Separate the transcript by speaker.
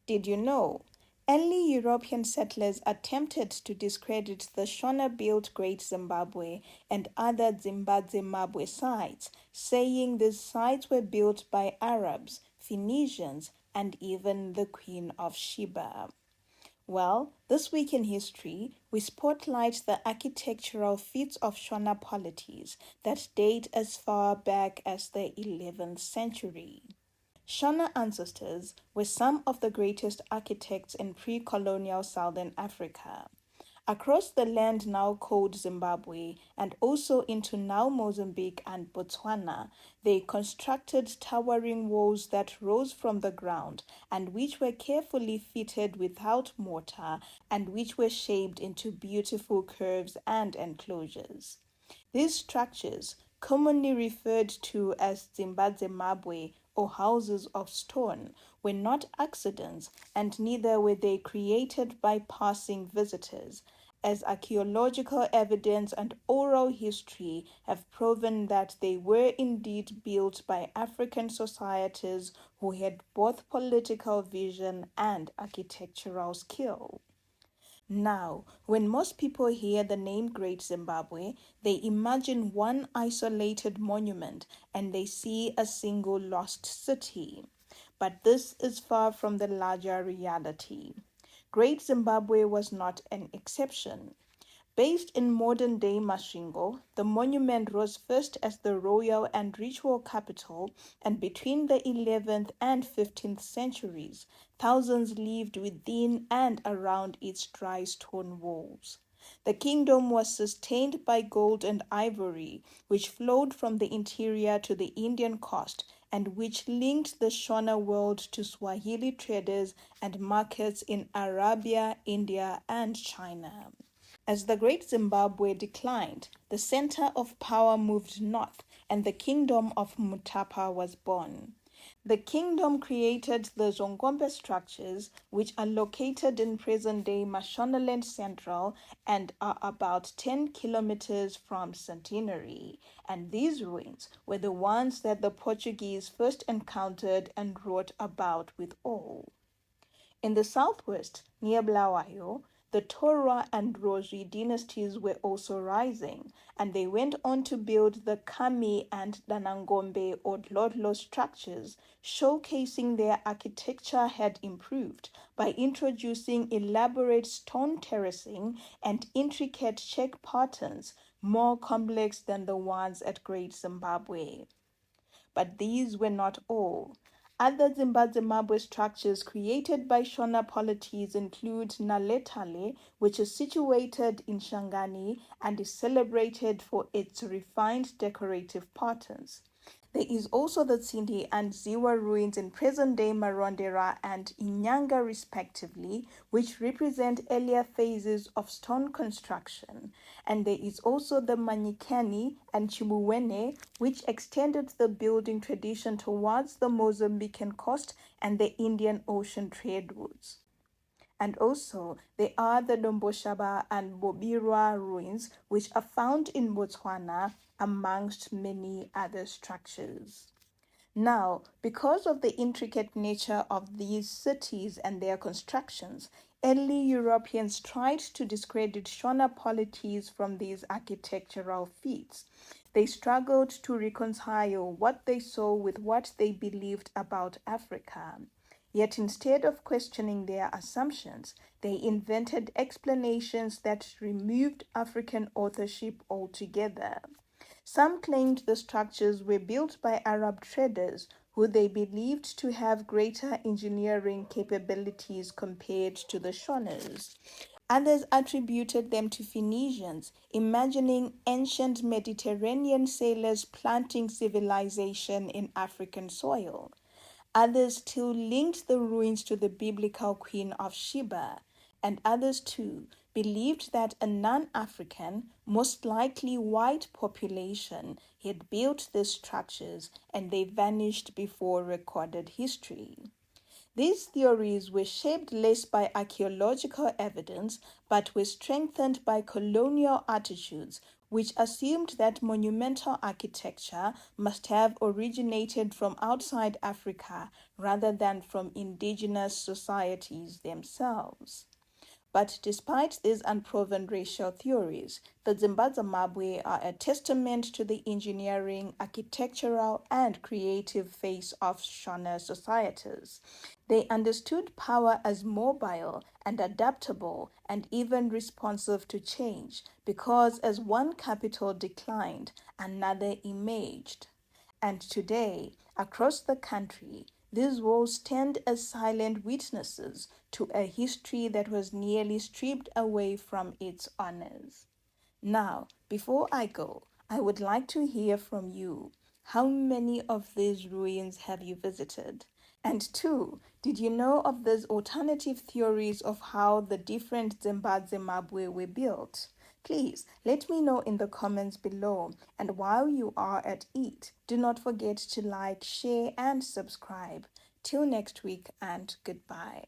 Speaker 1: Did you know? Early European settlers attempted to discredit the Shona-built Great Zimbabwe and other Dzimba sites, saying these sites were built by Arabs, Phoenicians, and even the Queen of Sheba. Well, this week in history, we spotlight the architectural feats of Shona polities that date as far back as the 11th century. Shona ancestors were some of the greatest architects in pre-colonial Southern Africa. Across the land now called Zimbabwe and also into now Mozambique and Botswana, they constructed towering walls that rose from the ground and which were carefully fitted without mortar and which were shaped into beautiful curves and enclosures. These structures, commonly referred to as Dzamabwe or houses of stone, were not accidents and neither were they created by passing visitors, as archaeological evidence and oral history have proven that they were indeed built by African societies who had both political vision and architectural skill. Now, when most people hear the name Great Zimbabwe, they imagine one isolated monument and they see a single lost city. But this is far from the larger reality. Great Zimbabwe was not an exception. Based in modern-day Masvingo, the monument rose first as the royal and ritual capital, and between the 11th and 15th centuries, thousands lived within and around its dry stone walls. The kingdom was sustained by gold and ivory, which flowed from the interior to the Indian coast, and which linked the Shona world to Swahili traders and markets in Arabia, India, and China. As the Great Zimbabwe declined, the center of power moved north and the kingdom of Mutapa was born. The kingdom created the Zongombe structures, which are located in present-day Mashonaland Central and are about 10 kilometers from Centenary. And these ruins were the ones that the Portuguese first encountered and wrote about with awe. In the southwest, near Bulawayo, the Torwa and Rosri dynasties were also rising, and they went on to build the Kami and Danangombe or Dlodlo structures, showcasing their architecture had improved by introducing elaborate stone terracing and intricate check patterns, more complex than the ones at Great Zimbabwe. But these were not all. Other Zimbabwe structures created by Shona polities include Naletale, which is situated in Shangani and is celebrated for its refined decorative patterns. There is also the Tsindi and Ziwa ruins in present-day Marondera and Inyanga respectively, which represent earlier phases of stone construction. And there is also the Manyikani and Chibuwene, which extended the building tradition towards the Mozambican coast and the Indian Ocean trade routes. And also, there are the Domboshaba and Bobirwa ruins, which are found in Botswana, amongst many other structures. Now, because of the intricate nature of these cities and their constructions, early Europeans tried to discredit Shona polities from these architectural feats. They struggled to reconcile what they saw with what they believed about Africa. Yet instead of questioning their assumptions, they invented explanations that removed African authorship altogether. Some claimed the structures were built by Arab traders who they believed to have greater engineering capabilities compared to the Shonas. Others attributed them to Phoenicians, imagining ancient Mediterranean sailors planting civilization in African soil. Others still linked the ruins to the biblical Queen of Sheba, and others too believed that a non-African, most likely white population had built these structures and they vanished before recorded history. These theories were shaped less by archaeological evidence but were strengthened by colonial attitudes, which assumed that monumental architecture must have originated from outside Africa rather than from indigenous societies themselves. But despite these unproven racial theories, the Dzimba are a testament to the engineering, architectural, and creative face of Shona societies. They understood power as mobile and adaptable and even responsive to change because as one capital declined, another emerged. And today, across the country, these walls stand as silent witnesses to a history that was nearly stripped away from its honors. Now, before I go, I would like to hear from you. How many of these ruins have you visited? And two, did you know of these alternative theories of how the different Zimbabwe were built? Please let me know in the comments below. And while you are at it, do not forget to like, share, and subscribe. Till next week, and goodbye.